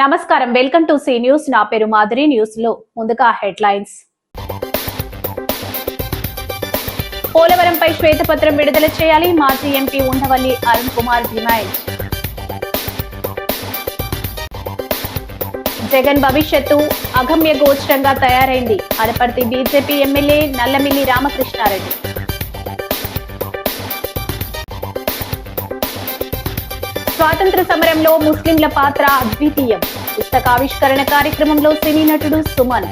నమస్కారం, welcome to C news. నా పేరు మాధురి. న్యూస్ లో ముందుగా హెడ్లైన్స్. పోలవరంపై శ్వేతపత్రం విడుదల చేయాలి, మాజీ ఎంపీ ఉండవల్లి అరుణ్ కుమార్ డిమాండ్. జగన్ భవిష్యత్తు అగమ్య గోచరంగా తయారైంది, అనపర్తి బీజేపీ ఎమ్మెల్యే నల్లమిల్లి రామకృష్ణారెడ్డి. స్వాతంత్ర సమరంలో ముస్లింల పాత్ర అద్వితీయం, పుస్తక ఆవిష్కరణ కార్యక్రమంలో సినీ నటుడు సుమన్.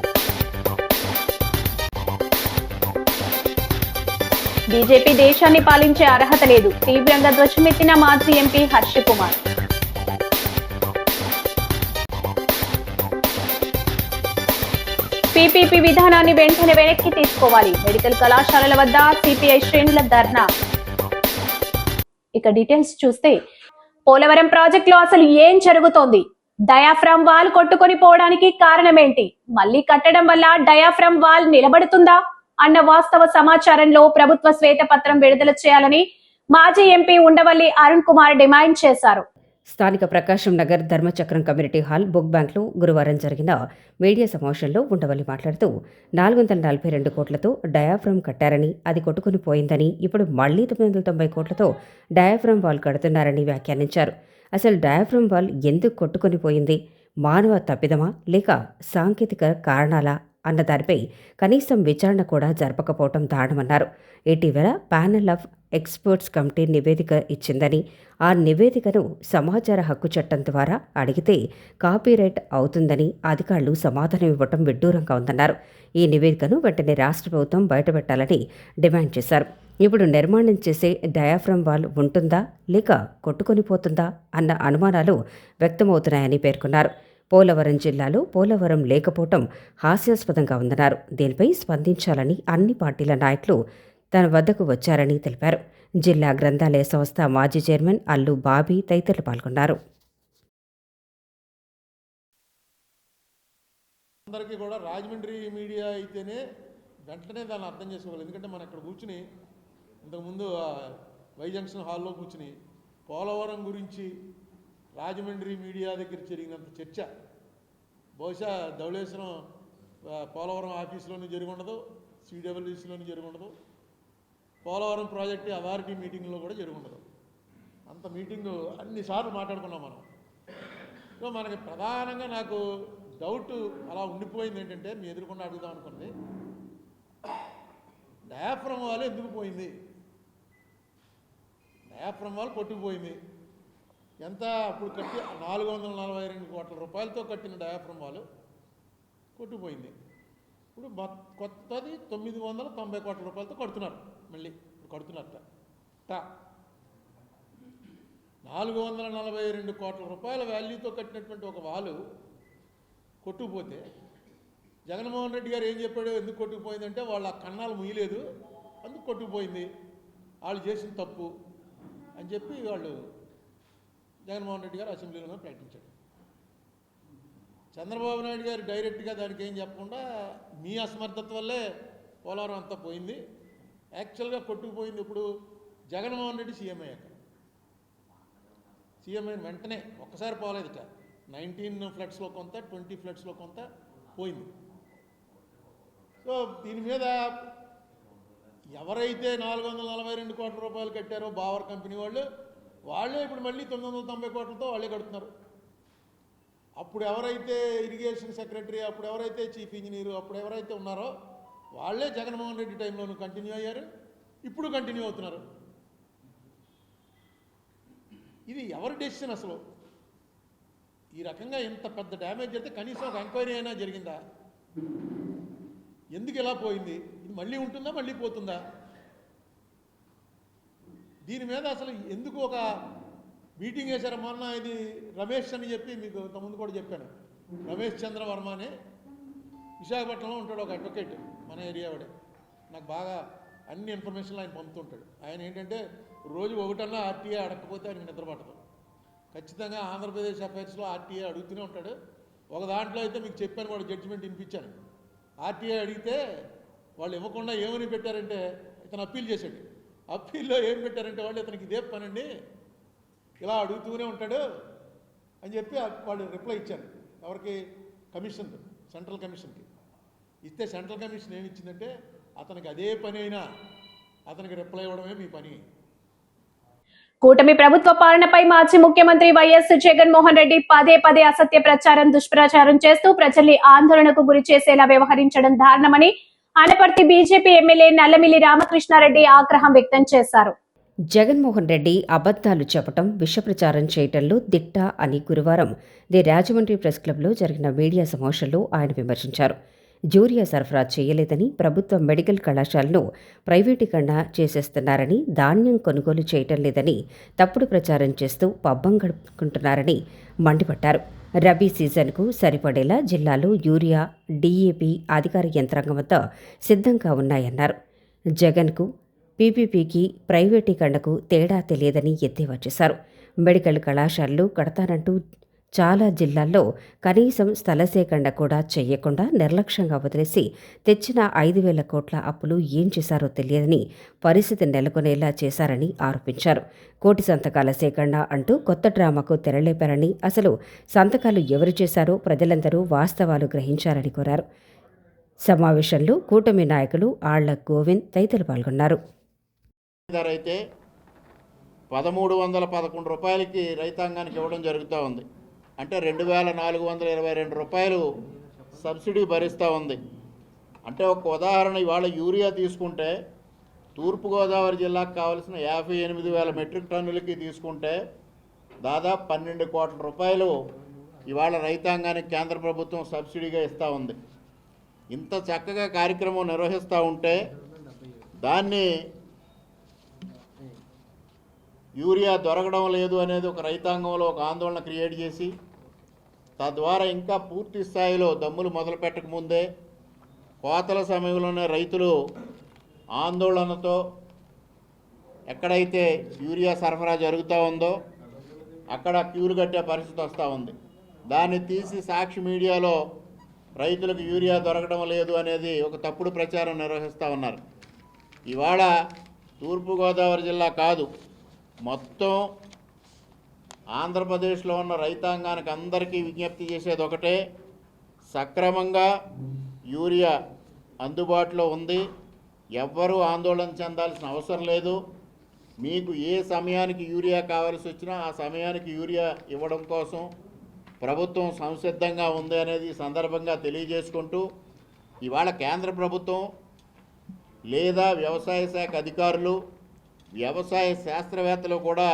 బీజేపీ దేశాన్ని పాలించే అర్హత లేదు, తీవ్రంగా ధ్వజమెత్తిన మాజీ ఎంపీ హర్ష కుమార్. పీపీపీ విధానాన్ని వెంటనే వెనక్కి తీసుకోవాలి, మెడికల్ కళాశాలల వద్ద సిపిఐ శ్రేణుల ధర్నా. ఇక డీటెయిల్స్ చూస్తే, పోలవరం ప్రాజెక్టులో అసలు ఏం జరుగుతోంది? డయాఫ్రామ్ వాల్ కొట్టుకొని పోవడానికి కారణమేంటి? మళ్లీ కట్టడం వల్ల డయాఫ్రామ్ వాల్ నిలబడుతుందా అన్న వాస్తవ సమాచారంలో ప్రభుత్వ శ్వేతపత్రం విడుదల చేయాలని మాజీ ఎంపీ ఉండవల్లి అరుణ్ కుమార్ డిమాండ్ చేశారు. స్థానిక ప్రకాశం నగర్ ధర్మచక్రం కమ్యూనిటీ హాల్ బుక్ బ్యాంక్లో గురువారం జరిగిన మీడియా సమావేశంలో ఉండవల్లి మాట్లాడుతూ 442 కోట్లతో డయాఫ్రామ్ కట్టారని, అది కొట్టుకుని పోయిందని, ఇప్పుడు మళ్లీ 990 కోట్లతో డయాఫ్రామ్ వాల్ కడుతున్నారని వ్యాఖ్యానించారు. అసలు డయాఫ్రామ్ వాల్ ఎందుకు కొట్టుకొని పోయింది? మానవ తప్పిదమా లేక సాంకేతిక కారణాలా అన్న దానిపై కనీసం విచారణ కూడా జరపకపోవడం దారుణమన్నారు. ఇటీవల ప్యానెల్ ఆఫ్ ఎక్స్పర్ట్స్ కమిటీ నివేదిక ఇచ్చిందని, ఆ నివేదికను సమాచార హక్కు చట్టం ద్వారా అడిగితే కాపీరైట్ అవుతుందని అధికారులు సమాధానం ఇవ్వటం విడ్డూరంగా ఉందన్నారు. ఈ నివేదికను వెంటనే రాష్ట్ర ప్రభుత్వం బయటపెట్టాలని డిమాండ్ చేశారు. ఇప్పుడు నిర్మాణం చేసే డయాఫ్రామ్ వాల్ ఉంటుందా లేక కొట్టుకొని పోతుందా అన్న అనుమానాలు వ్యక్తమవుతున్నాయని పేర్కొన్నారు. పోలవరం జిల్లాలో పోలవరం లేకపోవటం హాస్యాస్పదంగా ఉందన్నారు. దీనిపై స్పందించాలని అన్ని పార్టీల నాయకులు తన వద్దకు వచ్చారని తెలిపారు. జిల్లా గ్రంథాలయ సంస్థ మాజీ చైర్మన్ అల్లు బాబీ తదితరులు పాల్గొన్నారు. అందరికీ కూడా రాజమండ్రి మీడియా అయితేనే వెంటనే దాన్ని అర్థం చేసుకోవాలి. ఎందుకంటే మనం ఇక్కడ కూర్చుని ఇంతకుముందు వై జంక్షన్ హాల్లో కూర్చుని పోలవరం గురించి రాజమండ్రి మీడియా దగ్గర జరిగినంత చర్చ బహుశా ధవళేశ్వరం పోలవరం ఆఫీసులోనూ జరిగి ఉండదు, సిడబ్ల్యూసీలోనూ జరిగి ఉండదు, పోలవరం ప్రాజెక్టు అథారిటీ మీటింగ్లో కూడా జరిగి ఉండదు. అంత మీటింగు అన్నిసార్లు మాట్లాడుకున్నాం మనం. సో మనకి ప్రధానంగా నాకు డౌట్ అలా ఉండిపోయింది ఏంటంటే, మీ ఎదురుకుండా అడుగుదాం అనుకుంది, డయాఫ్రమ్ వాల్ ఎందుకు పోయింది? డయాఫ్రమ్ వాల్ కొట్టుకుపోయింది. ఎంత అప్పుడు కట్టి 442 కోట్ల రూపాయలతో కట్టిన డయాఫ్రమ్ వాల్ కొట్టుకుపోయింది. ఇప్పుడు కొత్తది 990 కోట్ల రూపాయలతో కడుతున్నారు. మళ్ళీ ఇప్పుడు కడుతున్నట్ట 442 కోట్ల రూపాయల వాల్యూతో కట్టినటువంటి ఒక వాలు కొట్టుకుపోతే జగన్మోహన్ రెడ్డి గారు ఏం చెప్పాడు? ఎందుకు కొట్టుకుపోయిందంటే వాళ్ళ కన్నాలు ముయ్యలేదు, అందుకు కొట్టుకుపోయింది, వాళ్ళు చేసిన తప్పు అని చెప్పి వాళ్ళు జగన్మోహన్ రెడ్డి గారు అసెంబ్లీలో ప్రకటించాడు. చంద్రబాబు నాయుడు గారు డైరెక్ట్గా దానికి ఏం చెప్పకుండా మీ అసమర్థత వల్లే పోలవరం అంతా పోయింది, యాక్చువల్గా కొట్టుకుపోయింది ఇప్పుడు జగన్మోహన్ రెడ్డి సీఎం అయ్యాక. సీఎం అయిన వెంటనే ఒక్కసారి పోలేదుట, 19 ఫ్లడ్స్లో కొంత, 20 ఫ్లడ్స్లో కొంత పోయింది. సో దీని మీద ఎవరైతే 442 కోట్ల రూపాయలు కట్టారో బావర్ కంపెనీ వాళ్ళే ఇప్పుడు మళ్ళీ 990 కోట్లతో వాళ్ళే కడుతున్నారు. అప్పుడు ఎవరైతే ఇరిగేషన్ సెక్రటరీ, అప్పుడు ఎవరైతే చీఫ్ ఇంజనీరు, అప్పుడు ఎవరైతే ఉన్నారో వాళ్ళే జగన్మోహన్ రెడ్డి టైంలోనూ కంటిన్యూ అయ్యారు, ఇప్పుడు కంటిన్యూ అవుతున్నారు. ఇది ఎవరి డెసిషన్? అసలు ఈ రకంగా ఇంత పెద్ద డ్యామేజ్ అయితే కనీసం ఒక ఎంక్వైరీ అయినా జరిగిందా? ఎందుకు ఇలా పోయింది? ఇది మళ్ళీ ఉంటుందా, మళ్ళీ పోతుందా? దీని మీద అసలు ఎందుకు ఒక మీటింగ్ వేశారు? మొన్న ఇది రమేష్ అని చెప్పి మీకు ఇంతకుముందు కూడా చెప్పాను, రమేష్ చంద్ర వర్మ అని విశాఖపట్నంలో ఉంటాడు, ఒక అడ్వకేట్, మన ఏరియా వాడే, నాకు బాగా అన్ని ఇన్ఫర్మేషన్లు ఆయన పంపుతుంటాడు. ఆయన ఏంటంటే రోజు ఒకటన్నా ఆర్టీఏ అడగకపోతే ఆయనకి నిద్రపడదు. ఖచ్చితంగా ఆంధ్రప్రదేశ్ అఫైర్స్లో ఆర్టీఏ అడుగుతూనే ఉంటాడు. ఒక దాంట్లో అయితే మీకు చెప్పాను కూడా, జడ్జిమెంట్ వినిపించాను. ఆర్టీఏ అడిగితే వాళ్ళు ఇవ్వకుండా ఏమని పెట్టారంటే, ఇతను అప్పీల్ చేశాడు, అప్పీల్లో ఏం పెట్టారంటే వాళ్ళు ఇతనికి ఇదే పనండి, ఇలా అడుగుతూనే ఉంటాడు అని చెప్పి వాళ్ళు రిప్లై ఇచ్చారు. ఎవరికి? కమిషన్, సెంట్రల్ కమిషన్కి ఇస్తే సెంట్రల్ కమిషన్ ఏమి ఇచ్చిందంటే అతనికి అదే పని అయినా అతనికి రిప్లై ఇవ్వడమే మీ పని. కూటమి ప్రభుత్వ పాలనపై మాజీ ముఖ్యమంత్రి వైఎస్ జగన్మోహన్ రెడ్డి పదే పదే అసత్య ప్రచారం, దుష్ప్రచారం చేస్తూ ప్రజల్ని ఆందోళనకు గురి చేసేలా వ్యవహరించడం దారుణమని అనపర్తి బీజేపీ ఎమ్మెల్యే నల్లమిల్లి రామకృష్ణారెడ్డి ఆగ్రహం వ్యక్తం చేశారు. జగన్మోహన్ రెడ్డి అబద్ధాలు చెప్పటం, విషప్రచారం చేయటంలో దిట్ట అని గురువారం ది రాజమండ్రి ప్రెస్ క్లబ్లో జరిగిన మీడియా సమావేశంలో ఆయన విమర్శించారు. యూరియా సరఫరా చేయలేదని, ప్రభుత్వ మెడికల్ కళాశాలను ప్రైవేటీకరణ చేసేస్తున్నారని, ధాన్యం కొనుగోలు చేయటం లేదని తప్పుడు ప్రచారం చేస్తూ పబ్బం గడుపుకుంటున్నారని మండిపడ్డారు. రబీ సీజన్కు సరిపడేలా జిల్లాలో యూరియా, డీఏపీ అధికార యంత్రాంగం వద్ద సిద్ధంగా ఉన్నాయన్నారు. జగన్కు పీపీపీకి ప్రైవేటీకరణకు తేడా తెలియదని ఎద్దేవా చేశారు. మెడికల్ కళాశాలలు కడతానంటూ చాలా జిల్లాల్లో కనీసం స్థల సేకరణ కూడా చేయకుండా నిర్లక్ష్యంగా వదిలేసి తెచ్చిన 5,000 కోట్ల అప్పులు ఏం చేశారో తెలియదని పరిస్థితి నెలకొనేలా చేశారని ఆరోపించారు. కోటి సంతకాల సేకరణ అంటూ కొత్త డ్రామాకు తెరలేపారని, అసలు సంతకాలు ఎవరు చేశారో ప్రజలందరూ వాస్తవాలు గ్రహించారని కోరారు. సమావేశంలో కూటమి నాయకులు ఆళ్ల గోవింద్ తదితరులు పాల్గొన్నారు. అయితే 1,311 రూపాయలకి రైతాంగానికి ఇవ్వడం జరుగుతూ ఉంది. అంటే 2,422 రూపాయలు సబ్సిడీ భరిస్తూ ఉంది. అంటే ఒక ఉదాహరణ, ఇవాళ యూరియా తీసుకుంటే తూర్పుగోదావరి జిల్లాకు కావాల్సిన 58,000 మెట్రిక్ టన్నులకి తీసుకుంటే దాదాపు 12 కోట్ల రూపాయలు ఇవాళ రైతాంగానికి కేంద్ర ప్రభుత్వం సబ్సిడీగా ఇస్తూ ఉంది. ఇంత చక్కగా కార్యక్రమం నిర్వహిస్తూ ఉంటే దాన్ని యూరియా దొరకడం లేదు అనేది ఒక రైతాంగంలో ఒక ఆందోళన క్రియేట్ చేసి, తద్వారా ఇంకా పూర్తి స్థాయిలో దమ్ములు మొదలు పెట్టకముందే కోతల సమయంలోనే రైతులు ఆందోళనతో ఎక్కడైతే యూరియా సరఫరా జరుగుతూ ఉందో అక్కడ క్యూలు కట్టే పరిస్థితి వస్తూ ఉంది. దాన్ని తీసి సాక్షి మీడియాలో రైతులకు యూరియా దొరకడం లేదు అనేది ఒక తప్పుడు ప్రచారం నిర్వహిస్తూ ఉన్నారు. ఇవాళ తూర్పుగోదావరి జిల్లా కాదు, మొత్తం ఆంధ్రప్రదేశ్లో ఉన్న రైతాంగానికి అందరికీ విజ్ఞప్తి చేసేది ఒకటే, సక్రమంగా యూరియా అందుబాటులో ఉంది. ఎవ్వరూ ఆందోళన చెందాల్సిన అవసరం లేదు. మీకు ఏ సమయానికి యూరియా కావాల్సి వచ్చినా ఆ సమయానికి యూరియా ఇవ్వడం కోసం ప్రభుత్వం సంసిద్ధంగా ఉంది అనేది సందర్భంగా తెలియజేసుకుంటూ, ఇవాళ కేంద్ర ప్రభుత్వం లేదా వ్యవసాయ శాఖ అధికారులు, వ్యవసాయ శాస్త్రవేత్తలు కూడా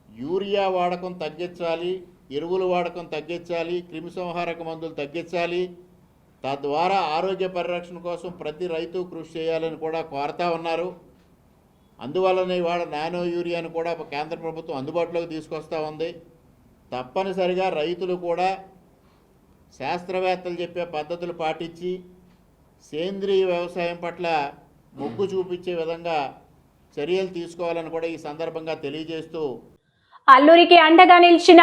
యూరియా వాడకం తగ్గించాలి, ఎరువుల వాడకం తగ్గించాలి, క్రిమిసంహారక మందులు తగ్గించాలి, తద్వారా ఆరోగ్య పరిరక్షణ కోసం ప్రతి రైతు కృషి చేయాలని కూడా కోరుతూ ఉన్నారు. అందువల్లనే ఇవాళ నానో యూరియాను కూడా కేంద్ర ప్రభుత్వం అందుబాటులోకి తీసుకొస్తూ ఉంది. తప్పనిసరిగా రైతులు కూడా శాస్త్రవేత్తలు చెప్పే పద్ధతులు పాటించి సేంద్రియ వ్యవసాయం పట్ల మొగ్గు చూపించే విధంగా చర్యలు తీసుకోవాలని కూడా ఈ సందర్భంగా తెలియజేస్తూ, అల్లూరికి అండగా నిలిచిన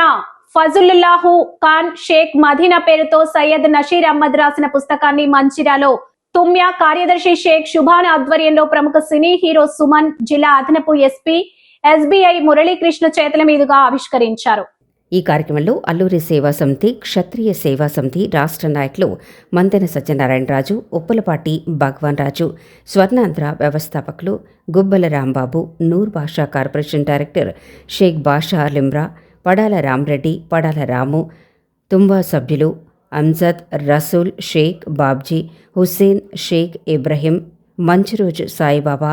ఫజలుల్లాహు ఖాన్ షేక్ మదీనా పేరుతో సయ్యద్ నషీర్ అహ్మద్ రాసిన పుస్తకాన్ని మంచిర్యాలలో తుమ్యా కార్యదర్శి షేక్ శుభాన్ ఆధ్వర్యంలో ప్రముఖ సినీ హీరో సుమన్, జిల్లా అదనపు ఎస్పీ ఎస్బీఐ మురళీకృష్ణ చేతుల మీదుగా ఆవిష్కరించారు. ఈ కార్యక్రమంలో అల్లూరి సేవా సమితి, క్షత్రియ సేవా సమితి రాష్ట్ర నాయకులు మంతెన సత్యనారాయణరాజు, ఉప్పలపాటి భగవాన్ రాజు, స్వర్ణాంధ్ర వ్యవస్థాపకులు గుబ్బల రాంబాబు, నూర్ బాషా కార్పొరేషన్ డైరెక్టర్ షేక్ బాషా లిమ్రా, పడాల రామ్రెడ్డి, పడాల రాము, తుంబా సభ్యులు అంజద్, రసూల్, షేక్ బాబ్జీ, హుస్సేన్, షేక్ ఇబ్రహీం, మంచురోజ్ సాయిబాబా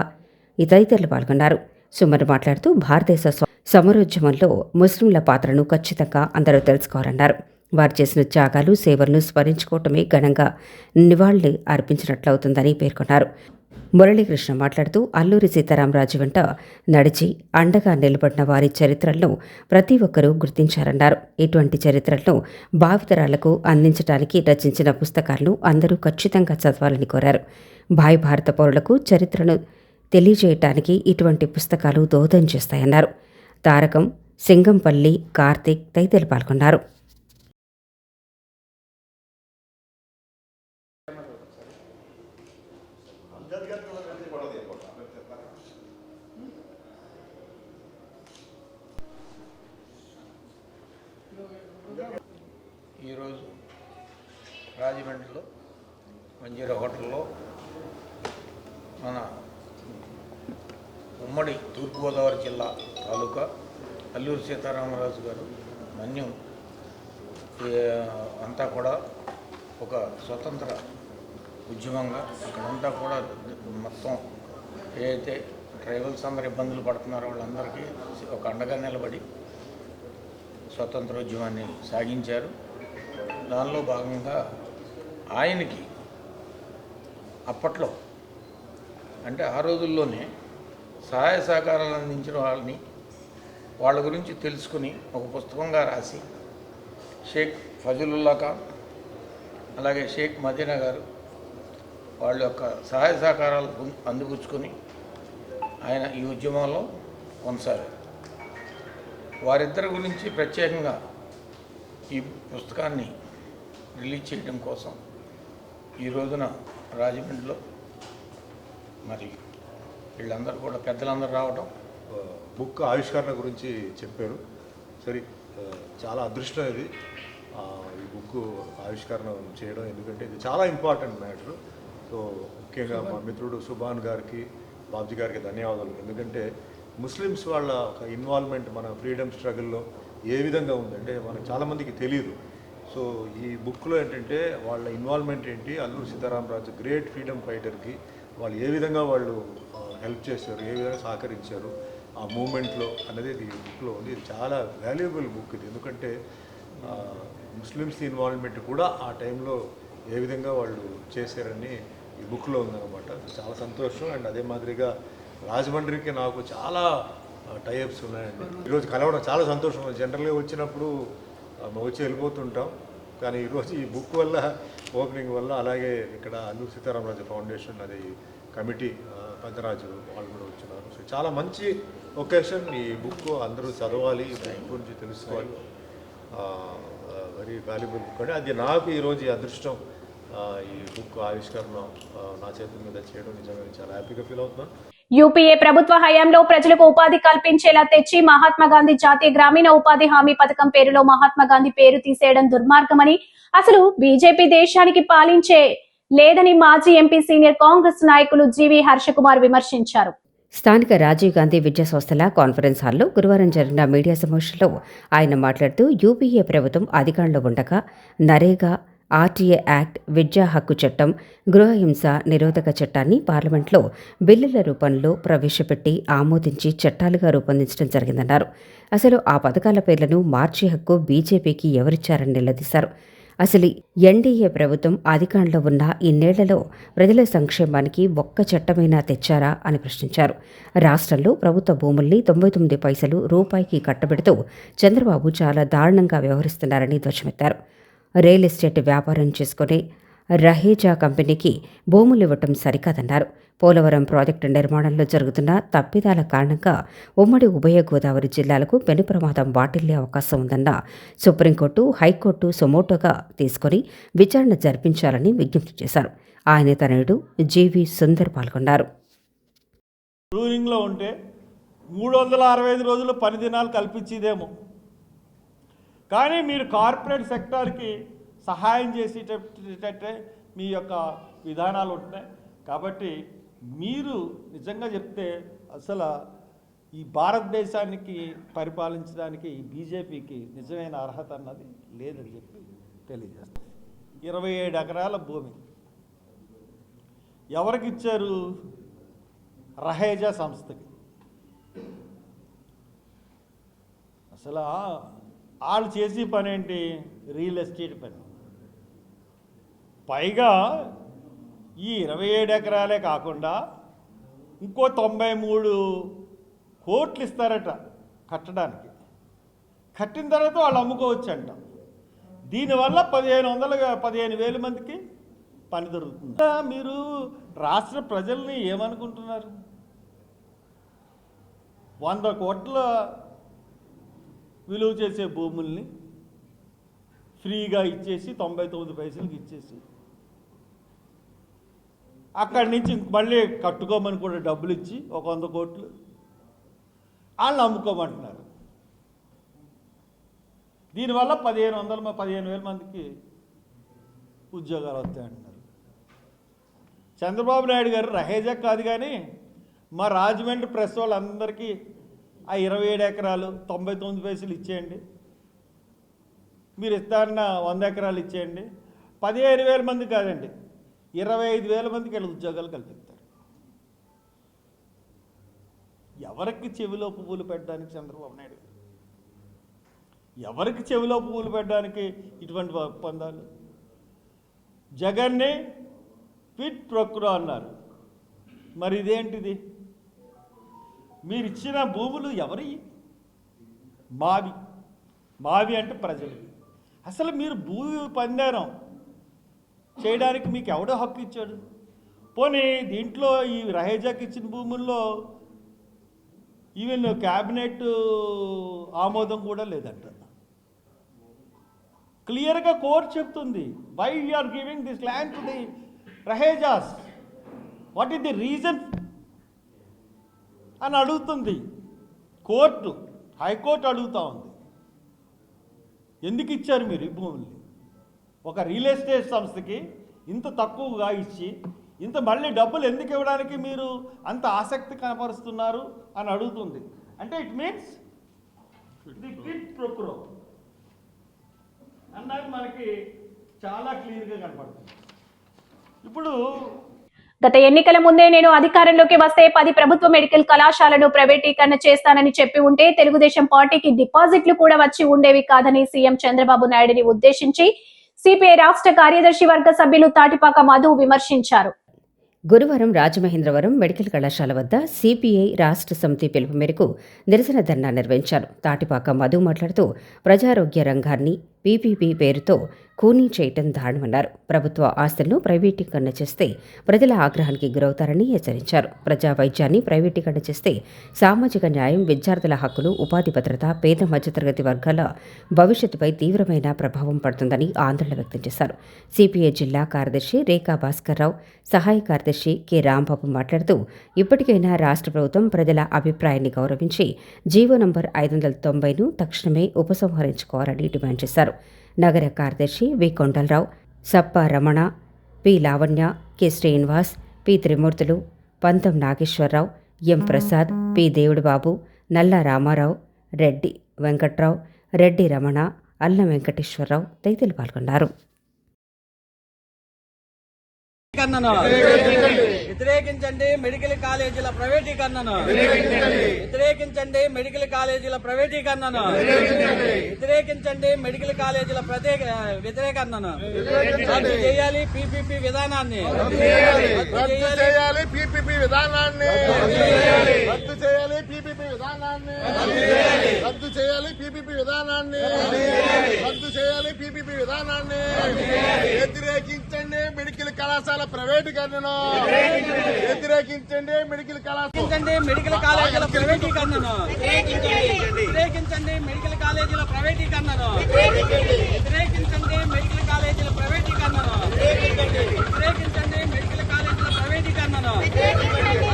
తదితరులు పాల్గొన్నారు. సుమన్ మాట్లాడుతూ భారతదేశ సమరోద్యమంలో ముస్లింల పాత్రను ఖచ్చితంగా అందరూ తెలుసుకోవాలన్నారు. వారు చేసిన త్యాగాలు, సేవలను స్మరించుకోవటమే ఘనంగా నివాళులు అర్పించినట్లవుతుందని పేర్కొన్నారు. మురళీకృష్ణ మాట్లాడుతూ అల్లూరి సీతారామరాజు వెంట నడిచి అండగా నిలబడిన వారి చరిత్రలను ప్రతి ఒక్కరూ గుర్తించారన్నారు. ఇటువంటి చరిత్రలను భావితరాలకు అందించడానికి రచించిన పుస్తకాలను అందరూ ఖచ్చితంగా చదవాలని కోరారు. భావి భారత పౌరులకు చరిత్రను తెలియజేయటానికి ఇటువంటి పుస్తకాలు దోహదం చేస్తాయన్నారు. తారకం, సింగంపల్లి, కార్తీక్ తదితరులు పాల్గొన్నారు. ఈరోజు రాజమండ్రిలో మంజీరా హోటల్లో మన ఉమ్మడి తూర్పుగోదావరి జిల్లా తాలూకా అల్లూరి సీతారామరాజు గారు మన్యం అంతా కూడా ఒక స్వతంత్ర ఉద్యమంగా అక్కడంతా కూడా మొత్తం ఏదైతే ట్రైబల్స్ అందరు ఇబ్బందులు పడుతున్నారో వాళ్ళందరికీ ఒక అండగా నిలబడి స్వతంత్రోద్యమాన్ని సాగించారు. దానిలో భాగంగా ఆయనకి అప్పట్లో అంటే ఆ రోజుల్లోనే సహాయ సహకారాలు అందించిన వాళ్ళ గురించి తెలుసుకుని ఒక పుస్తకంగా రాసి షేక్ ఫజలుల్లా ఖాన్ అలాగే షేక్ మదీనా గారు వాళ్ళ యొక్క సహాయ సహకారాలు అందిపుచ్చుకొని ఆయన ఈ ఉద్యమంలో కొనసాగారు. వారిద్దరి గురించి ప్రత్యేకంగా ఈ పుస్తకాన్ని రిలీజ్ చేయడం కోసం ఈ రోజున రాజమండ్రిలో మరి వీళ్ళందరూ కూడా పెద్దలందరూ రావడం బుక్ ఆవిష్కరణ గురించి చెప్పారు. సరే, చాలా అదృష్టం ఇది ఈ బుక్ ఆవిష్కరణ చేయడం, ఎందుకంటే ఇది చాలా ఇంపార్టెంట్ మ్యాటర్. సో ముఖ్యంగా మా మిత్రుడు సుభాన్ గారికి, బాబ్జీ గారికి ధన్యవాదాలు. ఎందుకంటే ముస్లిమ్స్ వాళ్ళ ఒక ఇన్వాల్వ్మెంట్ మన ఫ్రీడమ్ స్ట్రగుల్లో ఏ విధంగా ఉందంటే మనకు చాలామందికి తెలియదు. సో ఈ బుక్లో ఏంటంటే వాళ్ళ ఇన్వాల్వ్మెంట్ ఏంటి, అల్లూరి సీతారామరాజు గ్రేట్ ఫ్రీడమ్ ఫైటర్కి వాళ్ళు ఏ విధంగా వాళ్ళు హెల్ప్ చేశారు, ఏ విధంగా సహకరించారు ఆ మూమెంట్లో అనేది ఈ బుక్లో ఉంది. ఇది చాలా వాల్యుబుల్ బుక్ ఇది, ఎందుకంటే ముస్లిమ్స్ ఇన్వాల్వ్మెంట్ కూడా ఆ టైంలో ఏ విధంగా వాళ్ళు చేశారని ఈ బుక్లో ఉందన్నమాట. చాలా సంతోషం. అండ్ అదే మాదిరిగా రాజమండ్రికి నాకు చాలా టైఅప్స్ ఉన్నాయండి. ఈరోజు కలవడం చాలా సంతోషం. జనరల్గా వచ్చినప్పుడు వచ్చి వెళ్ళిపోతుంటాం, కానీ ఈరోజు ఈ బుక్ వల్ల, ఓపెనింగ్ వల్ల, అలాగే ఇక్కడ అల్లూరి సీతారామరాజు ఫౌండేషన్ అది కమిటీ పెద్దరాజు వాళ్ళు కూడా వచ్చినారు. సో చాలా మంచి ఒకేషన్. ఈ బుక్ అందరూ చదవాలి, ఈ బుక్ గురించి తెలుసుకోవాలి. వెరీ వాల్యుబుల్ బుక్ అండి. అది నాకు ఈరోజు ఈ అదృష్టం, ఈ బుక్ ఆవిష్కరణ నా చేతుల మీద చేయడం నిజంగా చాలా హ్యాపీగా ఫీల్ అవుతున్నాను. యూపీఏ ప్రభుత్వ హయాంలో ప్రజలకు ఉపాధి కల్పించేలా తెచ్చి మహాత్మా గాంధీ జాతీయ గ్రామీణ ఉపాధి హామీ పథకం పేరులో మహాత్మా గాంధీ పేరు తీసేయడం దుర్మార్గమని, అసలు బీజేపీ దేశానికి పాలించే లేదని మాజీ ఎంపీ సీనియర్ కాంగ్రెస్ నాయకులు జీవీ హర్షకుమార్ విమర్శించారు. స్థానిక రాజీవ్ గాంధీ విద్యా సంస్థల కాన్ఫరెన్స్ హాల్లో గురువారం జరిగిన మీడియా సమావేశంలో ఆయన మాట్లాడుతూ యూపీఏ ప్రభుత్వం అధికారంలో ఉండగా నరేగా, ఆర్టీఏ యాక్ట్, విద్యా హక్కు చట్టం, గృహహింస నిరోధక చట్టాన్ని పార్లమెంట్లో బిల్లుల రూపంలో ప్రవేశపెట్టి ఆమోదించి చట్టాలుగా రూపొందించడం జరిగిందన్నారు. అసలు ఆ పథకాల పేర్లను మార్చే హక్కు బీజేపీకి ఎవరిచ్చారని నిలదీశారు. అసలు ఎన్డీఏ ప్రభుత్వం అధికారంలో ఉన్న ఇన్నేళ్లలో ప్రజల సంక్షేమానికి ఒక్క చట్టమైనా తెచ్చారా అని ప్రశ్నించారు. రాష్ట్రంలో ప్రభుత్వ భూముల్ని 99 పైసలు రూపాయికి కట్టబెడుతూ చంద్రబాబు చాలా దారుణంగా వ్యవహరిస్తున్నారని ధ్వజమెత్తారు. రియల్ ఎస్టేట్ వ్యాపారం చేసుకునే రహేజా కంపెనీకి భూములు ఇవ్వటం సరికాదన్నారు. పోలవరం ప్రాజెక్టు నిర్మాణంలో జరుగుతున్న తప్పిదాల కారణంగా ఉమ్మడి ఉభయ గోదావరి జిల్లాలకు పెను ప్రమాదం వాటిల్లే అవకాశం ఉందన్న సుప్రీంకోర్టు, హైకోర్టు సుమోటోగా తీసుకుని విచారణ జరిపించాలని విజ్ఞప్తి చేశారు. ఆయన తనయుడు జీవీ సుందర్ పాల్గొన్నారు. రూలింగ్లో ఉంటే 365 రోజులు పని దినాలు కల్పించేదేమో, కానీ మీరు కార్పొరేట్ సెక్టార్కి సహాయం చేసేటట్టే మీ యొక్క విధానాలు ఉంటున్నాయి. కాబట్టి మీరు నిజంగా చెప్తే అసలు ఈ భారతదేశానికి పరిపాలించడానికి ఈ బీజేపీకి నిజమైన అర్హత అన్నది లేదని చెప్పి తెలియజేస్తాం. 27 ఎకరాల భూమి ఎవరికి ఇచ్చారు? రహేజా సంస్థకి. అసలు వాళ్ళు చేసే పని ఏంటి? రియల్ ఎస్టేట్ పని. పైగా ఈ 27 ఎకరాలే కాకుండా ఇంకో 93 కోట్లు ఇస్తారట కట్టడానికి. కట్టిన తర్వాత వాళ్ళు అమ్ముకోవచ్చు అంట. దీనివల్ల 15,000 మందికి పని దొరుకుతుంది. మీరు రాష్ట్ర ప్రజల్ని ఏమనుకుంటున్నారు? 100 కోట్ల విలువ చేసే భూముల్ని ఫ్రీగా ఇచ్చేసి 99 పైసలకి ఇచ్చేసి అక్కడి నుంచి మళ్ళీ కట్టుకోమని కూడా డబ్బులు ఇచ్చి ఒక 100 కోట్లు వాళ్ళని అమ్ముకోమంటున్నారు. దీనివల్ల 15,000 మందికి ఉద్యోగాలు వస్తాయంటున్నారు. చంద్రబాబు నాయుడు గారు రహేజా కాదు కానీ మా రాజమండ్రి ప్రెస్ వాళ్ళందరికీ ఆ 27 ఎకరాలు 99 పైసలు ఇచ్చేయండి, మీరు ఇస్తారన్న 100 ఎకరాలు ఇచ్చేయండి. 15,000 మంది కాదండి, 25,000 మందికి వీళ్ళు ఉద్యోగాలు కల్పిస్తారు. ఎవరికి చెవిలో పువ్వులు పెట్టడానికి చంద్రబాబు నాయుడు గారు? ఎవరికి చెవిలో పువ్వులు పెట్టడానికి ఇటువంటి ఒప్పందాలు? జగన్ని క్విట్ ప్రొక్రో అన్నారు. మరి ఇదేంటిది? మీరు ఇచ్చిన భూములు ఎవరి? మావి. మావి అంటే ప్రజలు. అసలు మీరు భూ పందారం చేయడానికి మీకు ఎవడో హక్కు ఇచ్చాడు? పోనీ దీంట్లో ఈ రహేజాకి ఇచ్చిన భూముల్లో ఈవెన్ క్యాబినెట్ ఆమోదం కూడా లేదంట. క్లియర్గా కోర్టు చెప్తుంది, why you are giving this land to the Rahejas, what is the reason అని అడుగుతుంది కోర్టు. హైకోర్టు అడుగుతూ ఉంది, ఎందుకు ఇచ్చారు మీరు ఈ భూముల్ని? ఒక రియల్ ఎస్టేట్ సంస్థకి ఇంత తక్కువగా ఇచ్చి ఇంత మళ్ళీ డబ్బులు ఎందుకు ఇవ్వడానికి మీరు అంత ఆసక్తి కనపరుస్తున్నారు అని అడుగుతుంది. అంటే ఇట్ మీన్స్ ది క్విట్ ప్రొక్రో అన్నది మనకి చాలా క్లియర్గా కనపడుతుంది. ఇప్పుడు గత ఎన్నికల ముందే నేను అధికారంలోకి వస్తే 10 ప్రభుత్వ మెడికల్ కళాశాలను ప్రైవేటీకరణ చేస్తానని చెప్పి ఉంటే తెలుగుదేశం పార్టీకి డిపాజిట్లు కూడా వచ్చి ఉండేవి కాదని సీఎం చంద్రబాబు నాయుడిని ఉద్దేశించి సిపిఐ రాష్ట్ర కార్యదర్శి వర్గ సభ్యులు తాటిపాక మధు విమర్శించారు. గురువారం రాజమహేంద్రవరం మెడికల్ కళాశాల వద్ద సిపిఐ రాష్ట్ర సమితి పిలుపు మేరకు నిరసన ధర్నా నిర్వహించారు. తాటిపాక మధు మాట్లాడుతూ ప్రజారోగ్య రంగాన్ని పీపీపీ పేరుతో కూనీ చేయటం దారుణమన్నారు. ప్రభుత్వ ఆస్తులను ప్రైవేటీకరణ చేస్తే ప్రజల ఆగ్రహానికి గురవుతారని హెచ్చరించారు. ప్రజా వైద్యాన్ని ప్రైవేటీకరణ చేస్తే సామాజిక న్యాయం, విద్యార్థుల హక్కులు, ఉపాధి భద్రత, పేద మధ్యతరగతి వర్గాల భవిష్యత్తుపై తీవ్రమైన ప్రభావం పడుతుందని ఆందోళన వ్యక్తం చేశారు. సిపిఐ జిల్లా కార్యదర్శి రేఖా భాస్కర్రావు, సహాయ కార్యదర్శి కె రాంబాబు మాట్లాడుతూ ఇప్పటికైనా రాష్ట్ర ప్రభుత్వం ప్రజల అభిప్రాయాన్ని గౌరవించి జీవో నంబర్ 590ను తక్షణమే ఉపసంహరించుకోవాలని డిమాండ్ చేశారు. నగర కార్యదర్శి V Kondalarao, Sappa Ramana, P Lavanya, K Srinivas, P Trimurthulu, Pantham Nageswararao, M Prasad, P Devudubabu, Nalla Ramarao, Reddy Venkatrao, Reddy Ramana, అల్లం వెంకటేశ్వరరావు తదితరులు పాల్గొన్నారు. వ్యతిరేకించండి మెడికల్ కాలేజీల ప్రైవేటీకరణను. వ్యతిరేకించండి మెడికల్ కాలేజీల ప్రైవేటీకరణను. వ్యతిరేకించండి మెడికల్ కాలేజీల వ్యతిరేకరణను. రద్దు చేయాలి పీపీపీ విధానాన్ని. రద్దు చేయాలి పీపీపీ విధానాన్ని. రద్దు చేయాలి పీపీపీ విధానాన్ని. రద్దు చేయాలి పీపీపీ విధానాన్ని. రద్దు చేయాలి పీపీపీ విధానాన్ని. వ్యతిరేకించండి మెడికల్ కళాశాల ప్రైవేటీకరణను. వ్యతిరేకించండి మెడికల్ మెడికల్ కాలేజీల ప్రైవేటీకరణను. వ్యతిరేకించండి మెడికల్ కాలేజీల ప్రైవేటీకరణను. వ్యతిరేకించండి మెడికల్ కాలేజీల ప్రైవేటీకరణను. వ్యతిరేకించండి మెడికల్ కాలేజీల ప్రైవేటీకరణను.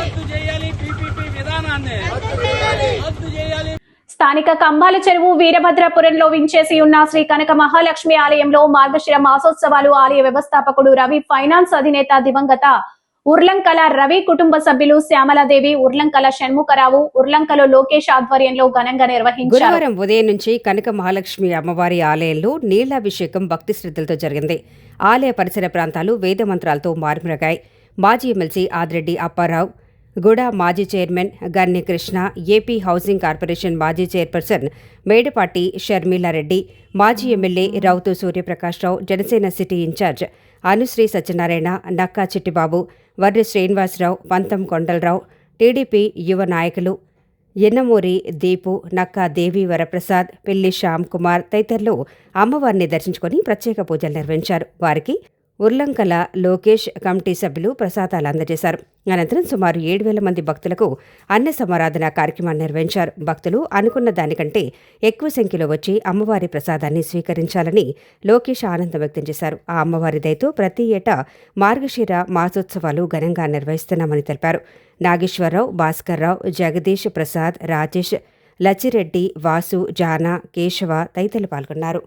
రద్దు చేయాలి పీపీపీ విధానాన్ని. రద్దు చేయాలి. స్థానిక కంబాల చెరువు వీరభద్రపురంలో వించేసి ఉన్న శ్రీ కనక మహాలక్ష్మి ఆలయంలో మార్గశిర మాసోత్సవాలు ఆలయ వ్యవస్థాపకుడు రవి, ఫైనాన్స్ అధినేత దివంగత ఉర్లంకల రవి కుటుంబ సభ్యులు శ్యామలాదేవి, ఉర్లంకల షణ్ముఖరావు, ఉర్లంకలో లోకేష్ ఆధ్వర్యంలో ఘనంగా నిర్వహించారు. గురువారం ఉదయం నుంచి కనక మహాలక్ష్మి అమ్మవారి ఆలయంలో నీళ్లాభిషేకం భక్తి శ్రద్ధలతో జరిగింది. ఆలయ పరిసర ప్రాంతాలు వేద మంత్రాలతో మారుమ్రోగాయి. మాజీ ఎమ్మెల్సీ ఆదిరెడ్డి అప్పారావు, గుడ మాజీ chairman Ganne Krishna, AP housing corporation మాజీ చైర్పర్సన్ మేడపాటి షర్మిలారెడ్డి, మాజీ MLA Routhu Suryaprakashrao, Janasena city in charge Anusri Satyanarayana, Nakka Chittibabu, Varri Srinivasarao, Pantham Kondalarao, TDP యువ నాయకులు ఎన్నమూరి దీపు, నక్కా దేవి వరప్రసాద్, పిల్లి శ్యామ్ కుమార్ తదితరులు అమ్మవారిని దర్శించుకుని ప్రత్యేక పూజలు నిర్వహించారు. వారికి ఉర్లంకల లోకేష్ కమిటీ సభ్యులు ప్రసాదాలు అందజేశారు. అనంతరం సుమారు 7,000 మంది భక్తులకు అన్న సమారాధన కార్యక్రమాన్ని నిర్వహించారు. భక్తులు అనుకున్న దానికంటే ఎక్కువ సంఖ్యలో వచ్చి అమ్మవారి ప్రసాదాన్ని స్వీకరించాలని లోకేష్ ఆనందం వ్యక్తం చేశారు. ఆ అమ్మవారి దయతో ప్రతి ఏటా మార్గశిర మాసోత్సవాలు ఘనంగా నిర్వహిస్తున్నామని తెలిపారు. నాగేశ్వరరావు, భాస్కర్రావు, జగదీష్, ప్రసాద్, రాజేష్, లచ్చిరెడ్డి, వాసు, జానా, కేశవ తదితరులు పాల్గొన్నారు.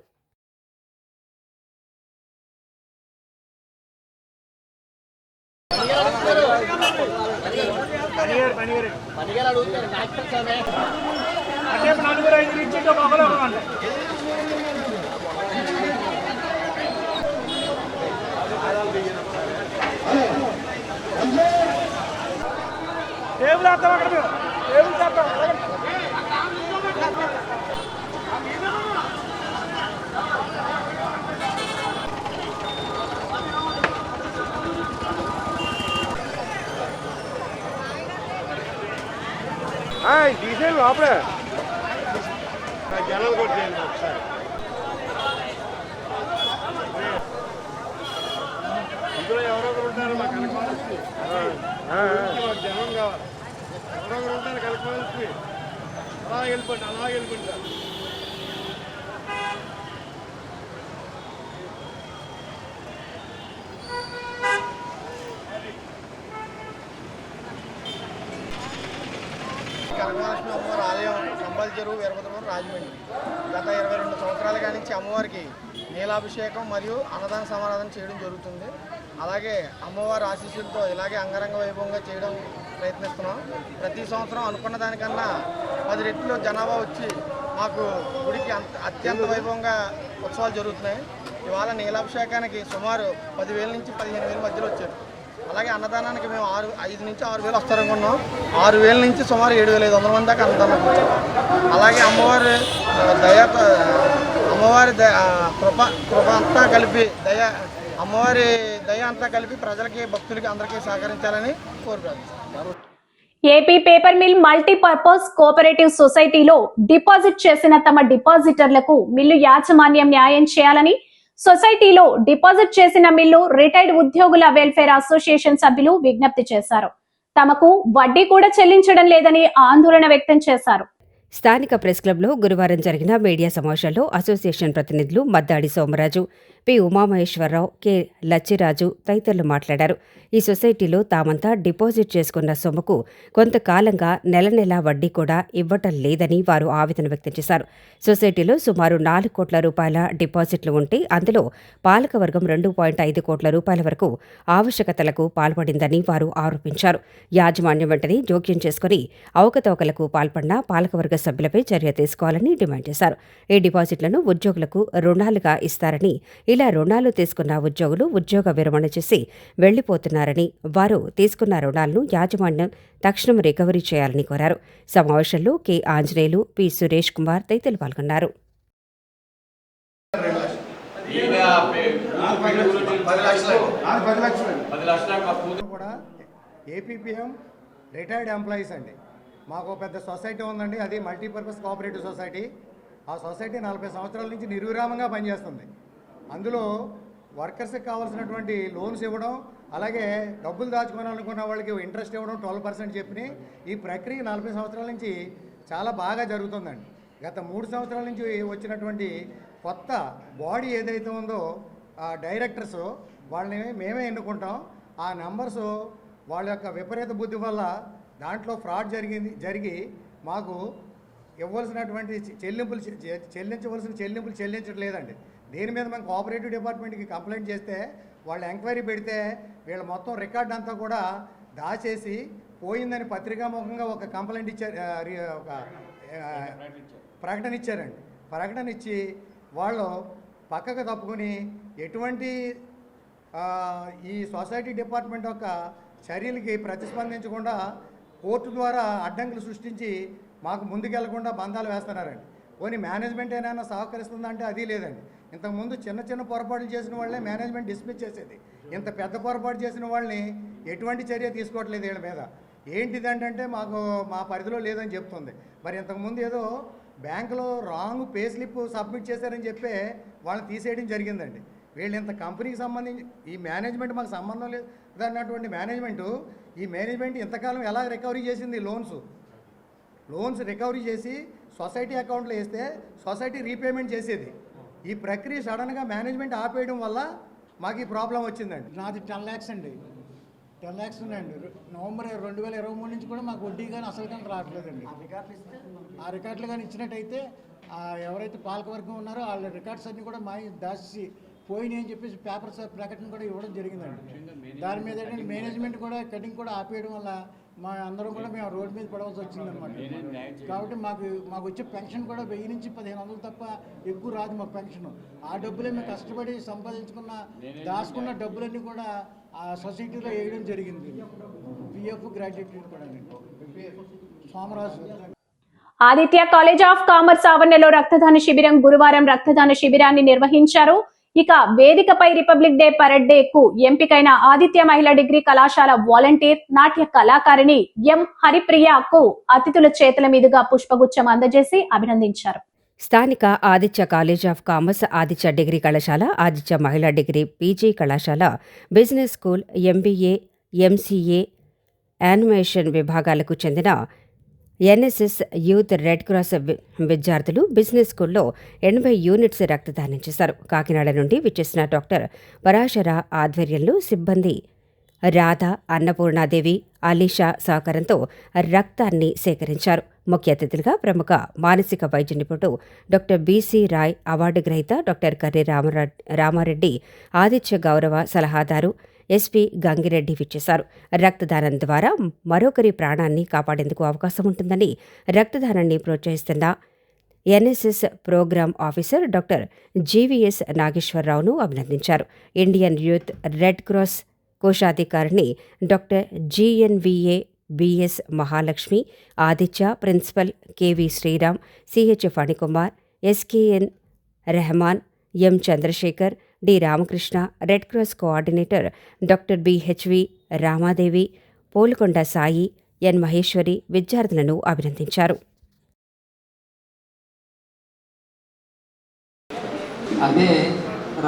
డీజిల్ లోపలే జనాలు కొట్టేయండి ఒకసారి. ఇందులో ఎవరో ఒకరు ఉంటారు మాకు కలెక్ట్ జనం కావాలి. ఎవరో ఒకరు ఉంటారు కలెక్ట్ అలా వెళ్ళిపోండి. కనకమహాలక్ష్మి అమ్మవారి ఆలయం సంబల్ చెరువు వీరభద్రపురం రాజమండ్రి గత 22 సంవత్సరాల కానించి అమ్మవారికి నీలాభిషేకం మరియు అన్నదాన సమారాధన చేయడం జరుగుతుంది. అలాగే అమ్మవారి ఆశీస్సులతో ఇలాగే అంగరంగ వైభవంగా చేయడం ప్రయత్నిస్తున్నాం. ప్రతి సంవత్సరం అనుకున్న దానికన్నా 10 రెట్లు జనాభా వచ్చి మాకు గుడికి అత్యంత వైభవంగా ఉత్సవాలు జరుగుతున్నాయి. ఇవాళ నీలాభిషేకానికి సుమారు 10,000 నుంచి 15,000 మధ్యలో వచ్చారు. అలాగే అన్నదానానికి మేము 5 నుంచి 6,000 వస్తారనుకున్నాం. 6,000 నుంచి సుమారు 7,500 మంది దాకా అన్నదానం వచ్చారు. అలాగే అమ్మవారి కృప అంతా కలిపి అమ్మవారి దయ అంతా కలిపి ప్రజలకి భక్తులకి అందరికీ సహకరించాలని కోరుకుంటున్నాను. AP paper mill multipurpose cooperative సొసైటీలో డిపాజిట్ చేసిన తమ డిపాజిటర్లకు మిల్లు యాజమాన్యం న్యాయం చేయాలని సొసైటీలో డిపాజిట్ చేసిన మిల్లు రిటైర్డ్ ఉద్యోగుల వెల్ఫేర్ అసోసియేషన్ సభ్యులు విజ్ఞప్తి చేశారు. తమకు వడ్డీ కూడా చెల్లించడం లేదని ఆందోళన వ్యక్తం చేశారు. స్థానిక ప్రెస్ క్లబ్లో గురువారం జరిగిన మీడియా సమావేశంలో అసోసియేషన్ ప్రతినిధులు మద్దాడి సోమరాజు, పి ఉమామహేశ్వరరావు, కె లచ్చిరాజు తదితరులు మాట్లాడారు. ఈ సొసైటీలో తామంతా డిపాజిట్ చేసుకున్న సొమ్ముకు కొంతకాలంగా నెల వడ్డీ కూడా ఇవ్వటం లేదని వారు ఆవేదన వ్యక్తం చేశారు. సొసైటీలో సుమారు 4 కోట్ల రూపాయల డిపాజిట్లు ఉంటే అందులో పాలకవర్గం 2.5 కోట్ల రూపాయల వరకు ఆవశ్యకతలకు పాల్పడిందని వారు ఆరోపించారు. యాజమాన్యం వెంటనే జోక్యం చేసుకుని అవకతవకలకు పాల్పడిన పాలకవర్గ సభ్యులపై చర్య తీసుకోవాలని డిమాండ్ చేశారు. ఈ డిపాజిట్లను ఉద్యోగులకు రుణాలుగా ఇస్తారని, ఇలా రుణాలు తీసుకున్న ఉద్యోగులు ఉద్యోగ విరమణ చేసి వెళ్లిపోతున్నారని, వారు తీసుకున్న రుణాలను యాజమాన్యం తక్షణం రికవరీ చేయాలని కోరారు. సమావేశంలో కె ఆంజనేయులు, పి సురేష్ కుమార్ తదితరులు పాల్గొన్నారు. కూడా ఏపీపీఎం రిటైర్డ్ ఎంప్లాయీస్ అండి. మాకు పెద్ద సొసైటీ ఉందండి, అది మల్టీపర్పస్ కోఆపరేటివ్ సొసైటీ. ఆ సొసైటీ 40 సంవత్సరాల నుంచి నిర్విరామంగా పనిచేస్తుంది. అందులో వర్కర్స్కి కావాల్సినటువంటి లోన్స్ ఇవ్వడం, అలాగే డబ్బులు దాచుకోవాలనుకున్న వాళ్ళకి ఇంట్రెస్ట్ ఇవ్వడం 12% చెప్పి ఈ ప్రక్రియ 40 సంవత్సరాల నుంచి చాలా బాగా జరుగుతుందండి. గత 3 సంవత్సరాల నుంచి వచ్చినటువంటి కొత్త బాడీ ఏదైతే ఉందో డైరెక్టర్స్, వాళ్ళని మేమే ఎన్నుకుంటాం. ఆ నెంబర్స్ వాళ్ళ యొక్క విపరీత బుద్ధి వల్ల దాంట్లో ఫ్రాడ్ జరిగి మాకు ఇవ్వాల్సినటువంటి చెల్లించవలసిన చెల్లింపులు చెల్లించట్లేదండి. దీని మీద మేము కోఆపరేటివ్ డిపార్ట్మెంట్కి కంప్లైంట్ చేస్తే వాళ్ళు ఎంక్వైరీ పెడితే వీళ్ళ మొత్తం రికార్డ్ అంతా కూడా దాచేసి పోయిందని పత్రికాముఖంగా ఒక కంప్లైంట్ ఇచ్చారు, ఒక ప్రకటన ఇచ్చారండి. ప్రకటన ఇచ్చి వాళ్ళు పక్కకు తప్పుకొని ఎటువంటి ఈ సొసైటీ డిపార్ట్మెంట్ యొక్క చర్యలకి ప్రతిస్పందించకుండా కోర్టు ద్వారా అడ్డంకులు సృష్టించి మాకు ముందుకెళ్లకుండా బంధాలు వేస్తున్నారండి. పోనీ మేనేజ్మెంట్ ఏమైనా సహకరిస్తుందంటే అది లేదండి. ఇంతకుముందు చిన్న పొరపాట్లు చేసిన వాళ్ళే మేనేజ్మెంట్ డిస్మిస్ చేసేది. ఇంత పెద్ద పొరపాటు చేసిన వాళ్ళని ఎటువంటి చర్య తీసుకోవట్లేదు వీళ్ళ మీద. ఏంటిదంటే మాకు మా పరిధిలో లేదని చెప్తుంది. మరి ఇంతకుముందు ఏదో బ్యాంకులో రాంగ్ పే స్లిప్ సబ్మిట్ చేశారని చెప్పి వాళ్ళని తీసేయడం జరిగిందండి. వీళ్ళు ఇంత కంపెనీకి సంబంధించి ఈ మేనేజ్మెంట్ మాకు సంబంధం లేదు అన్నటువంటి ఈ మేనేజ్మెంట్ ఇంతకాలం ఎలా రికవరీ చేసింది? లోన్స్ రికవరీ చేసి సొసైటీ అకౌంట్లో వేస్తే సొసైటీ రీపేమెంట్ చేసేది. ఈ ప్రక్రియ సడన్గా మేనేజ్మెంట్ ఆపేయడం వల్ల మాకు ఈ ప్రాబ్లం వచ్చిందండి. నాది 10 lakhs అండి. 10 lakhs ఉన్నాయండి. నవంబర్ 2023 నుంచి కూడా మాకు వడ్డీ కానీ అసలు కానీ రావట్లేదండి. ఆ రికార్డులు కానీ ఇచ్చినట్టయితే ఎవరైతే పాలకవర్గం ఉన్నారో వాళ్ళ రికార్డ్స్ అన్నీ కూడా దాచి పోయినాయి అని చెప్పేసి పేపర్స్ ప్రకటన కూడా ఇవ్వడం జరిగిందండి. దాని మీద ఏంటంటే మేనేజ్మెంట్ కూడా కటింగ్ కూడా ఆపేయడం వల్ల మా అందరం కూడా మేము రోడ్డు మీద పడవలసి వచ్చిందనమాట. కాబట్టి మాకు వచ్చే పెన్షన్ కూడా 1000 నుంచి 1500 తప్ప ఎక్కువ రాదు మాకు పెన్షన్. ఆ డబ్బులే మేము కష్టపడి సంపాదించుకున్న దాచుకున్న డబ్బులన్నీ కూడా ఆ సొసైటీలో వేయడం జరిగింది. పిఎఫ్ గ్రాడ్యుయేట్ కూడా Somaraju. Aditya college of commerce ఆవరణలో రక్తదాన శిబిరం. గురువారం రక్తదాన శిబిరాన్ని నిర్వహించారు. ఇక వేదికపై రిపబ్లిక్ డే పరేడ్ డే కు ఎంపికైన ఆదిత్య మహిళా డిగ్రీ కళాశాల వాలంటీర్ నాట్య కళాకారిణి ఎం హరిప్రియకు అతిథుల చేతుల మీదుగా పుష్పగుచ్చం అందజేసి అభినందించారు. స్థానిక Aditya college of commerce, Aditya degree కళాశాల, ఆదిత్య మహిళా డిగ్రీ పీజీ కళాశాల, business school, MBA, MCA, animation విభాగాలకు చెందిన ఎన్ఎస్ఎస్, యూత్, రెడ్ క్రాస్ విద్యార్థులు బిజినెస్ స్కూల్లో 80 యూనిట్స్ రక్తదానం చేశారు. కాకినాడ నుండి విచ్చేసిన డాక్టర్ పరాశర ఆధ్వర్యంలో సిబ్బంది రాధ, అన్నపూర్ణాదేవి, అలీషా సహకారంతో రక్తాన్ని సేకరించారు. ముఖ్య అతిథులుగా ప్రముఖ మానసిక వైద్య నిపుణుడు డాక్టర్ బీసీ రాయ్, అవార్డు గ్రహీత డాక్టర్ కర్రి రామారెడ్డి, ఆదిత్య గౌరవ సలహాదారు ఎస్పీ గంగిరెడ్డి విచ్చేశారు. రక్తదానం ద్వారా మరొకరి ప్రాణాన్ని కాపాడేందుకు అవకాశం ఉంటుందని రక్తదానాన్ని ప్రోత్సహిస్తున్న NSS programme officer doctor GVS నాగేశ్వరరావును అభినందించారు. ఇండియన్ యూత్ రెడ్ క్రాస్ కోశాధికారిణి doctor GNVA BS Mahalakshmi, Aditya principal KV Sriram, CH Phanikumar, SKN Rehman, M Chandrasekhar, D Ramakrishna, red cross coordinator doctor BHV Ramadevi, Polukonda Sai, N Maheswari విద్యార్థులను అభినందించారు. అదే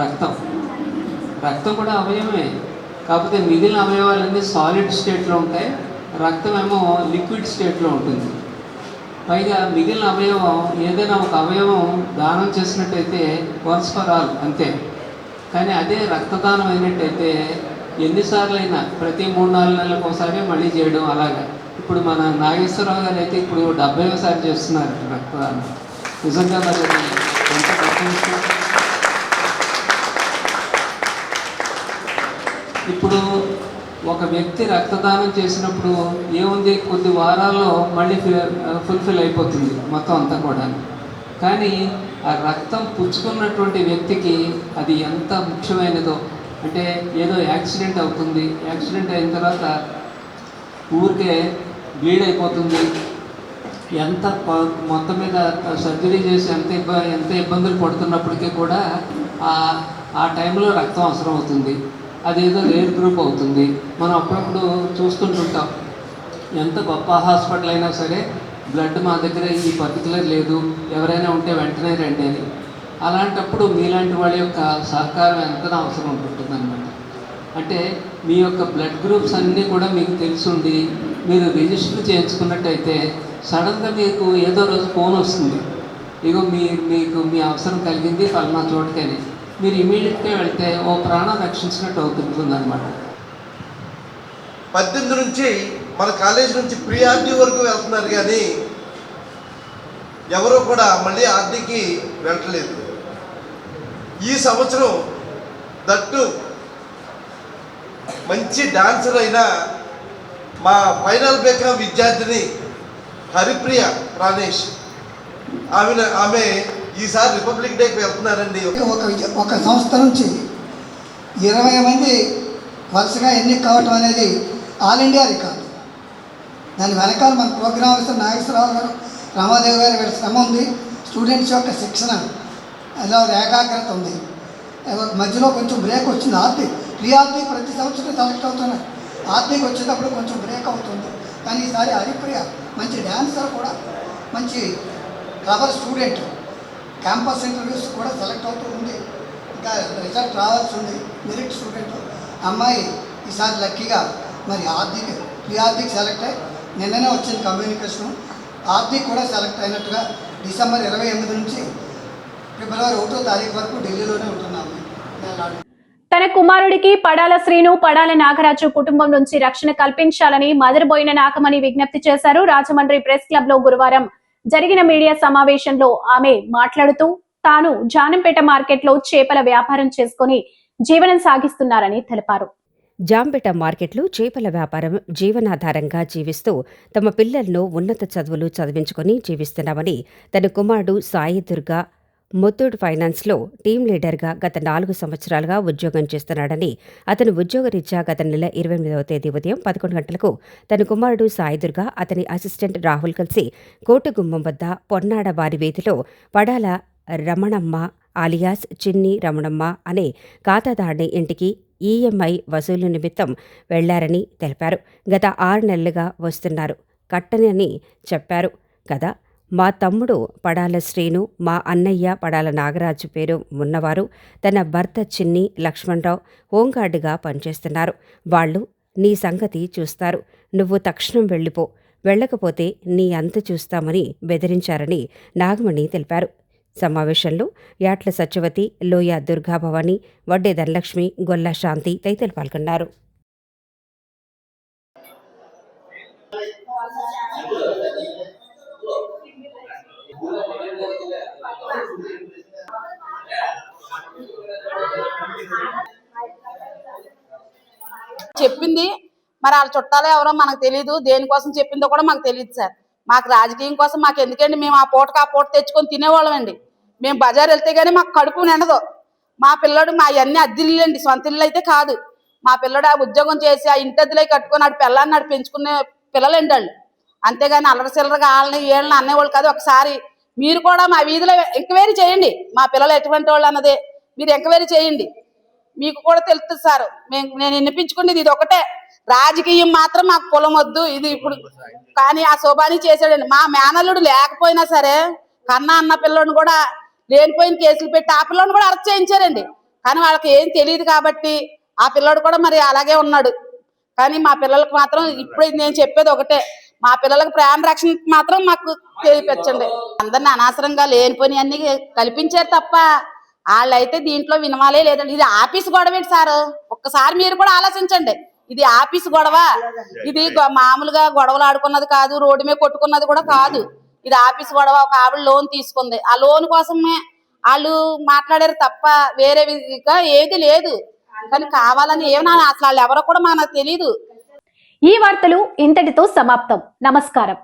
రక్తం కూడా అవయవమే, కాకపోతే మిగిలిన అవయవాలన్నీ సాలిడ్ స్టేట్లో ఉంటాయి, రక్తం ఏమో లిక్విడ్ స్టేట్లో ఉంటుంది. పైగా మిగిలిన అవయవం, ఏదైనా ఒక అవయవం దానం చేసినట్టయితే వన్స్ ఫర్ ఆల్ అంతే. కానీ అదే రక్తదానం అయినట్టయితే ఎన్నిసార్లు అయినా ప్రతి 3-4 నెలలకు ఒకసారి మళ్ళీ చేయడం అలాగా. ఇప్పుడు మన నాగేశ్వరరావు గారు అయితే ఇప్పుడు 70వ చేస్తున్నారు రక్తదానం. నిజంగా మరి ఎంత గొప్ప విషయం. ఇప్పుడు ఒక వ్యక్తి రక్తదానం చేసినప్పుడు ఏముంది, కొద్ది వారాల్లో మళ్ళీ ఫుల్ఫిల్ అయిపోతుంది మొత్తం అంతా కూడా. కానీ ఆ రక్తం పుచ్చుకున్నటువంటి వ్యక్తికి అది ఎంత ముఖ్యమైనదో, అంటే ఏదో యాక్సిడెంట్ అవుతుంది, యాక్సిడెంట్ అయిన తర్వాత ఊరికే బ్లీడ్ అయిపోతుంది, ఎంత మొత్తం మీద సర్జరీ చేసి ఎంత ఇబ్బందులు పడుతున్నప్పటికీ కూడా ఆ టైంలో రక్తం అవసరం అవుతుంది. అదేదో రేర్ గ్రూప్ అవుతుంది. మనం అప్పుడప్పుడు చూస్తుంటుంటాం, ఎంత గొప్ప హాస్పిటల్ అయినా సరే బ్లడ్ మా దగ్గర ఈ పర్టికులర్ లేదు, ఎవరైనా ఉంటే వెంటనే రండి అని. అలాంటప్పుడు మీలాంటి వాళ్ళ యొక్క సహకారం ఎంత అవసరం ఉంటుంది అనమాట. అంటే మీ యొక్క బ్లడ్ గ్రూప్స్ అన్నీ కూడా మీకు తెలుసుండి మీరు రిజిస్టర్ చేయించుకున్నట్టయితే సడన్గా మీకు ఏదో రోజు ఫోన్ వస్తుంది, ఇగో మీకు మీ అవసరం కలిగింది ఫలానా చోటుకని. మీరు ఇమీడియట్గా వెళ్తే ఓ ప్రాణం రక్షించినట్టు అవుతుంది అనమాట. 18 నుంచి మన కాలేజ్ నుంచి ప్రీ ఆర్డీ వరకు వెళ్తున్నారు, కానీ ఎవరు కూడా మళ్ళీ ఆర్డీకి వెళ్ళట్లేదు. ఈ సంవత్సరం దట్టు మంచి డాన్సర్ అయిన మా ఫైనల్ బేకా విద్యార్థిని హరిప్రియ ప్రాణేష్, ఆమె ఈసారి రిపబ్లిక్ డేకి వెళ్తున్నారండి. ఒక సంస్థ నుంచి 20 మంది వరుసగా ఎన్నిక కావటం అనేది ఆల్ ఇండియా రికార్డు. దాని వెనకాల మన ప్రోగ్రామ్ ఆఫీసర్ నాగేశ్వరరావు గారు, రామాదేవి గారు వీళ్ళ శ్రమ ఉంది, స్టూడెంట్స్ యొక్క శిక్షణ, అలా ఏకాగ్రత ఉంది. మధ్యలో కొంచెం బ్రేక్ వచ్చింది. ప్రీ ఆర్డీ ప్రతి సంవత్సరం సెలెక్ట్ అవుతున్నారు, ఆర్డీకి వచ్చేటప్పుడు కొంచెం బ్రేక్ అవుతుంది. కానీ ఈసారి హరిప్రియ మంచి డ్యాన్సర్ కూడా, మంచి క్లవర్ స్టూడెంట్, క్యాంపస్ ఇంటర్వ్యూస్ కూడా సెలెక్ట్ అవుతూ ఉంది. ఇంకా రిజల్ట్ రావాల్సి ఉంది. మెరిట్ స్టూడెంట్ అమ్మాయి ఈసారి లక్కీగా మరి ప్రీ ఆర్డీకి సెలెక్ట్ అయ్యి నిన్ననే వచ్చింది కమ్యూనికేషన్. ఆర్డీ కూడా సెలెక్ట్ అయినట్టుగా డిసెంబర్ 28 నుంచి ఫిబ్రవరి 1వ తారీఖు వరకు ఢిల్లీలోనే ఉంటున్నాము. తన కుమారుడికి పడాల శ్రీను, పడాల నాగరాజు కుటుంబం నుంచి రక్షణ కల్పించాలని మదర్బోయిన నాగమణి విజ్ఞప్తి చేశారు. రాజమండ్రి ప్రెస్ క్లబ్ లో గురువారం జరిగిన మీడియా సమావేశంలో ఆమె మాట్లాడుతూ తాను జానంపేట మార్కెట్ లో చేపల వ్యాపారం చేసుకుని జీవనం సాగిస్తున్నారని తెలిపారు. జాంపేట మార్కెట్లో చేపల వ్యాపారం జీవనాధారంగా జీవిస్తూ తమ పిల్లలను ఉన్నత చదువులు చదివించుకొని జీవిస్తున్నామని తన కుమారుడు సాయి దుర్గా ముత్తూట్ ఫైనాన్స్లో టీం లీడర్గా గత 4 సంవత్సరాలుగా ఉద్యోగం చేస్తున్నాడని, అతను ఉద్యోగరీత్యా గత నెల 28వ తేదీ ఉదయం 11 గంటలకు తన కుమారుడు సాయి దుర్గా, అతని అసిస్టెంట్ రాహుల్ కలిసి కోటగుమ్మం వద్ద పొన్నాడ వారి వీధిలో పడాల రమణమ్మ ఆలియాస్ చిన్ని రమణమ్మ అనే ఖాతాదారుని ఇంటికి ఈఎంఐ వసూలు నిమిత్తం వెళ్లారని తెలిపారు. గత 6 నెలలుగా వస్తున్నారు, కట్టనని చెప్పారు కదా. మా తమ్ముడు పడాల శ్రీను, మా అన్నయ్య పడాల నాగరాజు పేరు ఉన్నవారు తన భర్త చిన్ని లక్ష్మణరావు హోంగార్డుగా పనిచేస్తున్నారు. వాళ్ళు నీ సంగతి చూస్తారు, నువ్వు తక్షణం వెళ్ళిపో, వెళ్ళకపోతే నీ అంత చూస్తామని బెదిరించారని నాగమణి తెలిపారు. సమావేశంలో యాట్ల సత్యవతి, లోయ దుర్గాభవాని, వడ్డే ధనలక్ష్మి, గొల్ల శాంతి తదితరులు పాల్గొన్నారు. చెప్పింది మరి వాళ్ళ చుట్టాలో ఎవరో మనకు తెలియదు, దేనికోసం చెప్పిందో కూడా మాకు తెలియదు సార్. మాకు రాజకీయం కోసం మాకు ఎందుకండి, మేము ఆ పూట తెచ్చుకొని తినేవాళ్ళం అండి. మేము బజార్ వెళ్తే కానీ మాకు కడుపు నిండదు. మా పిల్లడు మా అన్ని అద్దెలు అండి, సొంత ఇల్లు అయితే కాదు. మా పిల్లడు ఆ ఉద్యోగం చేసి ఆ ఇంటి అద్దెలై కట్టుకొని ఆడు పిల్లల్ని ఆడు పెంచుకునే పిల్లలండి వాళ్ళు. అంతేగాని అల్లరి చిల్లరగా వాళ్ళని అనేవాళ్ళు కాదు. ఒకసారి మీరు కూడా మా వీధిలో ఎంక్వైరీ చేయండి, మా పిల్లలు ఎటువంటి వాళ్ళు అన్నది మీరు ఎంక్వైరీ చేయండి, మీకు కూడా తెలుస్తుంది సార్. నేను వినిపించుకునేది ఇది ఒకటే, రాజకీయం మాత్రం మాకు కులం వద్దు. ఇది ఇప్పుడు కానీ ఆ శోభాని చేశాడండి. మా మేనల్లుడు లేకపోయినా సరే కన్నా అన్న పిల్లోని కూడా లేనిపోయిన కేసులు పెట్టి ఆ పిల్లోని కూడా అరెస్ట్ చేయించారండి. కానీ వాళ్ళకి ఏం తెలియదు కాబట్టి ఆ పిల్లోడు కూడా మరి అలాగే ఉన్నాడు. కానీ మా పిల్లలకు మాత్రం ఇప్పుడు నేను చెప్పేది ఒకటే, మా పిల్లలకు ప్రాణ రక్షణ మాత్రం మాకు తెలియపరచండి. అందరిని అనవసరంగా లేనిపోయిన అన్ని కల్పించారు తప్ప వాళ్ళైతే దీంట్లో వినవాలే లేదండి. ఇది ఆఫీస్ గొడవ సార్, ఒక్కసారి మీరు కూడా ఆలోచించండి. ఇది ఆఫీస్ గొడవ, ఇది మామూలుగా గొడవలు ఆడుకున్నది కాదు, రోడ్డు మీద కొట్టుకున్నది కూడా కాదు. ఇది ఆఫీస్ గొడవ. ఒక ఆవిడ లోన్ తీసుకుంది, ఆ లోన్ కోసమే వాళ్ళు మాట్లాడారు తప్ప వేరే విధిగా ఏది లేదు. కానీ కావాలని ఏమన్నా అసలు వాళ్ళు ఎవరో కూడా మనకు తెలియదు. ఈ వార్తలు ఇంతటితో సమాప్తం. నమస్కారం.